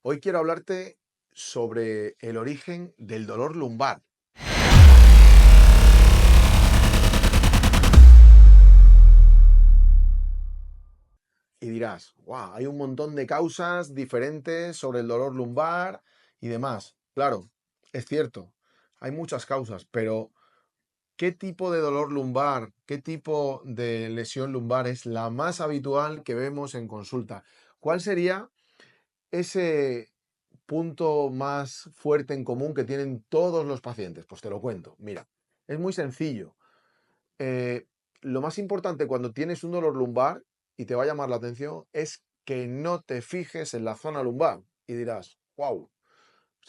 Hoy quiero hablarte sobre el origen del dolor lumbar. Y dirás, wow, hay un montón de causas diferentes sobre el dolor lumbar y demás. Claro, es cierto, hay muchas causas, pero ¿qué tipo de dolor lumbar, qué tipo de lesión lumbar es la más habitual que vemos en consulta? ¿Cuál sería ese punto más fuerte en común que tienen todos los pacientes? Pues te lo cuento. Mira, es muy sencillo. Eh, lo más importante cuando tienes un dolor lumbar y te va a llamar la atención es que no te fijes en la zona lumbar y dirás, wow,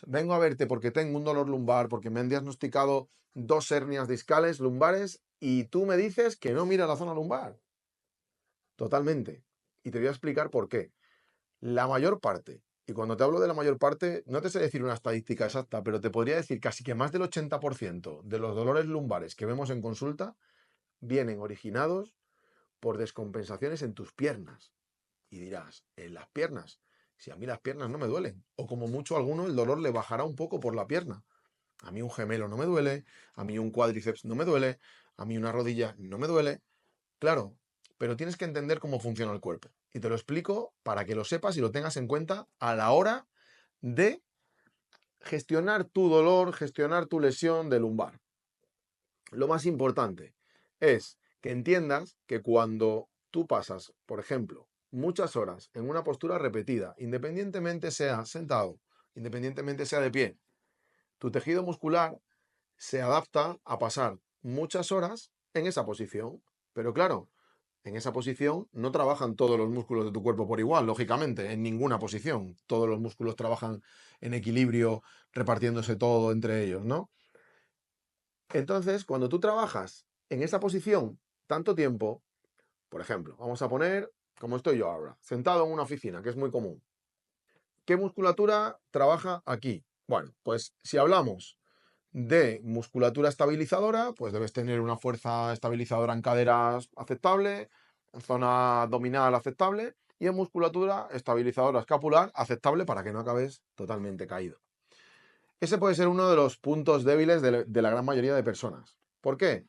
vengo a verte porque tengo un dolor lumbar, porque me han diagnosticado 2 hernias discales lumbares y tú me dices que no mira la zona lumbar. Totalmente. Y te voy a explicar por qué. La mayor parte, y cuando te hablo de la mayor parte, no te sé decir una estadística exacta, pero te podría decir casi que más del 80% de los dolores lumbares que vemos en consulta vienen originados por descompensaciones en tus piernas. Y dirás, ¿en las piernas? Si a mí las piernas no me duelen, o como mucho a alguno el dolor le bajará un poco por la pierna. A mí un gemelo no me duele, a mí un cuádriceps no me duele, a mí una rodilla no me duele. Claro, pero tienes que entender cómo funciona el cuerpo. Y te lo explico para que lo sepas y lo tengas en cuenta a la hora de gestionar tu dolor, gestionar tu lesión de lumbar. Lo más importante es que entiendas que cuando tú pasas, por ejemplo, muchas horas en una postura repetida, independientemente sea sentado, independientemente sea de pie, tu tejido muscular se adapta a pasar muchas horas en esa posición. Pero claro, en esa posición no trabajan todos los músculos de tu cuerpo por igual, lógicamente, en ninguna posición. Todos los músculos trabajan en equilibrio, repartiéndose todo entre ellos, ¿no? Entonces, cuando tú trabajas en esa posición tanto tiempo, por ejemplo, vamos a poner, como estoy yo ahora, sentado en una oficina, que es muy común. ¿Qué musculatura trabaja aquí? Bueno, pues si hablamos de musculatura estabilizadora, pues debes tener una fuerza estabilizadora en caderas aceptable, en zona abdominal aceptable y en musculatura estabilizadora escapular aceptable para que no acabes totalmente caído. Ese puede ser uno de los puntos débiles de la gran mayoría de personas. ¿Por qué?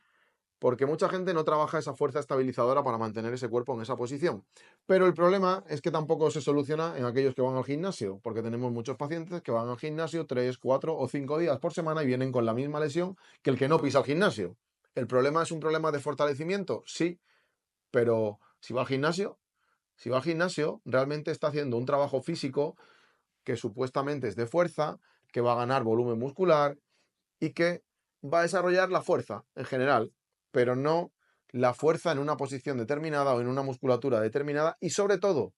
Porque mucha gente no trabaja esa fuerza estabilizadora para mantener ese cuerpo en esa posición. Pero el problema es que tampoco se soluciona en aquellos que van al gimnasio, porque tenemos muchos pacientes que van al gimnasio 3, 4 o 5 días por semana y vienen con la misma lesión que el que no pisa al gimnasio. ¿El problema es un problema de fortalecimiento? Sí, pero si va al gimnasio, realmente está haciendo un trabajo físico que supuestamente es de fuerza, que va a ganar volumen muscular y que va a desarrollar la fuerza en general, pero no la fuerza en una posición determinada o en una musculatura determinada y sobre todo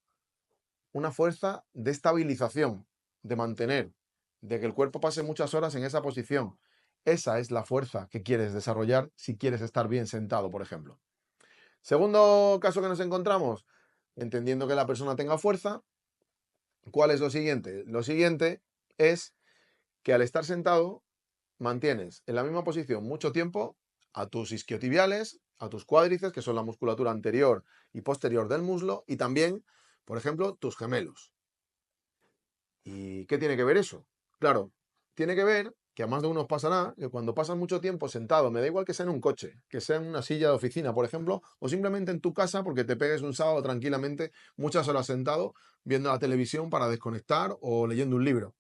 una fuerza de estabilización, de mantener, de que el cuerpo pase muchas horas en esa posición. Esa es la fuerza que quieres desarrollar si quieres estar bien sentado, por ejemplo. Segundo caso que nos encontramos, entendiendo que la persona tenga fuerza, ¿cuál es lo siguiente? Lo siguiente es que al estar sentado mantienes en la misma posición mucho tiempo a tus isquiotibiales, a tus cuádriceps, que son la musculatura anterior y posterior del muslo, y también, por ejemplo, tus gemelos. ¿Y qué tiene que ver eso? Claro, tiene que ver que a más de uno os pasará que cuando pasas mucho tiempo sentado, me da igual que sea en un coche, que sea en una silla de oficina, por ejemplo, o simplemente en tu casa porque te pegues un sábado tranquilamente muchas horas sentado viendo la televisión para desconectar o leyendo un libro.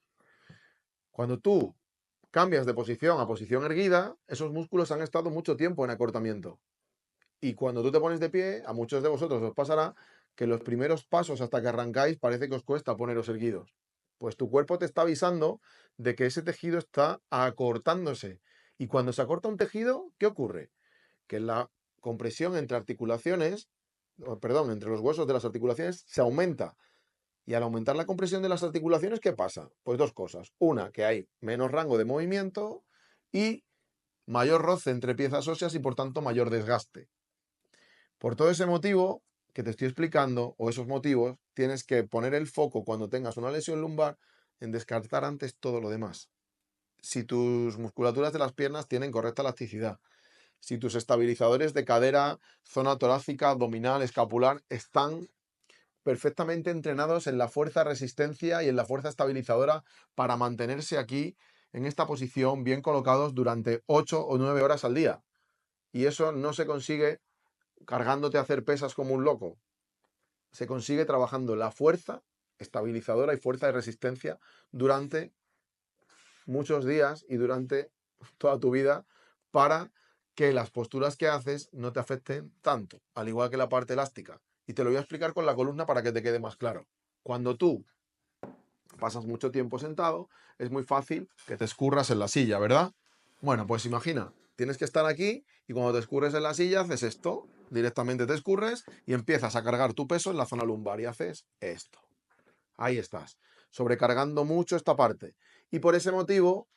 Cuando tú cambias de posición a posición erguida, esos músculos han estado mucho tiempo en acortamiento. Y cuando tú te pones de pie, a muchos de vosotros os pasará que los primeros pasos hasta que arrancáis parece que os cuesta poneros erguidos. Pues tu cuerpo te está avisando de que ese tejido está acortándose. Y cuando se acorta un tejido, ¿qué ocurre? Que la compresión entre articulaciones, perdón, entre los huesos de las articulaciones se aumenta. Y al aumentar la compresión de las articulaciones, ¿qué pasa? Pues dos cosas. Una, que hay menos rango de movimiento y mayor roce entre piezas óseas y por tanto mayor desgaste. Por todo ese motivo que te estoy explicando, o esos motivos, tienes que poner el foco cuando tengas una lesión lumbar en descartar antes todo lo demás. Si tus musculaturas de las piernas tienen correcta elasticidad, si tus estabilizadores de cadera, zona torácica, abdominal, escapular están perfectamente entrenados en la fuerza resistencia y en la fuerza estabilizadora para mantenerse aquí en esta posición bien colocados durante 8 o 9 horas al día. Y eso no se consigue cargándote a hacer pesas como un loco. Se consigue trabajando la fuerza estabilizadora y fuerza de resistencia durante muchos días y durante toda tu vida para que las posturas que haces no te afecten tanto, al igual que la parte elástica. Y te lo voy a explicar con la columna para que te quede más claro. Cuando tú pasas mucho tiempo sentado, es muy fácil que te escurras en la silla, ¿verdad? Bueno, pues imagina, tienes que estar aquí y cuando te escurres en la silla haces esto, directamente te escurres y empiezas a cargar tu peso en la zona lumbar y haces esto. Ahí estás, sobrecargando mucho esta parte. Y por ese motivo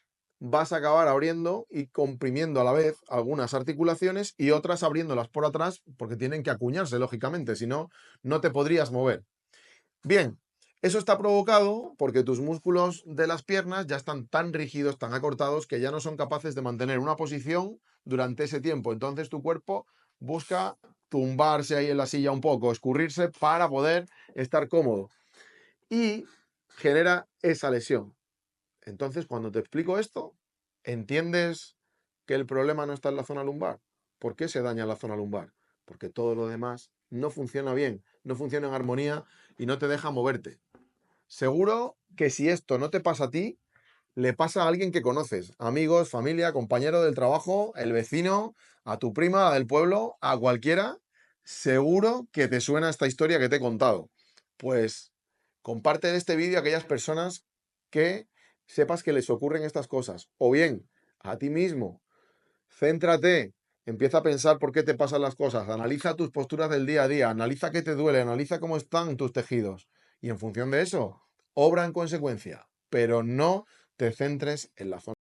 vas a acabar abriendo y comprimiendo a la vez algunas articulaciones y otras abriéndolas por atrás porque tienen que acuñarse, lógicamente, si no, no te podrías mover. Bien, eso está provocado porque tus músculos de las piernas ya están tan rígidos, tan acortados, que ya no son capaces de mantener una posición durante ese tiempo. Entonces tu cuerpo busca tumbarse ahí en la silla un poco, escurrirse para poder estar cómodo. Y genera esa lesión. Entonces, cuando te explico esto, ¿entiendes que el problema no está en la zona lumbar? ¿Por qué se daña la zona lumbar? Porque todo lo demás no funciona bien, no funciona en armonía y no te deja moverte. Seguro que si esto no te pasa a ti, le pasa a alguien que conoces, amigos, familia, compañero del trabajo, el vecino, a tu prima del pueblo, a cualquiera, seguro que te suena esta historia que te he contado. Pues comparte este vídeo a aquellas personas que sepas que les ocurren estas cosas. O bien, a ti mismo, céntrate, empieza a pensar por qué te pasan las cosas, analiza tus posturas del día a día, analiza qué te duele, analiza cómo están tus tejidos. Y en función de eso, obra en consecuencia, pero no te centres en la zona.